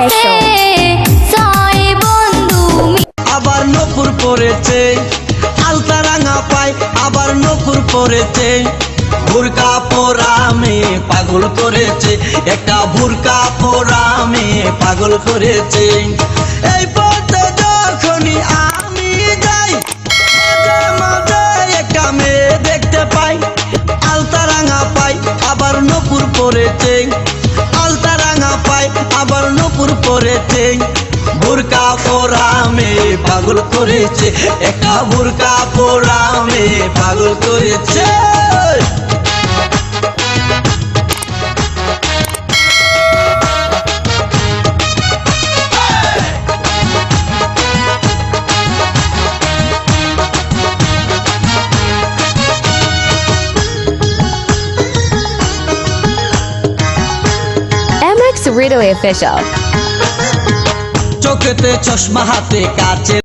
Official. আবার নপুর পরেছে আলতা রাঙা পায়, আবার নপুর পরেছে বুরকা পরা মেয়ে পাগল করেছে, একটা বুরকা পরা মেয়ে পাগল করেছে। এই পথে যখনই আমি যাই মাঝে মাঝে একটা মেয়ে দেখতে পাই, আলতা রাঙা পাই আবার নপুর পরেছে, আলতা রাঙা পাই আবার নপুর পরেছে বুরকা পরা মেয়ে পাগল করেছে, একটা বুরকা পরা মেয়ে পাগল করেছে। MX Riddle Official. চোখেতে চশমা হাতে কাছে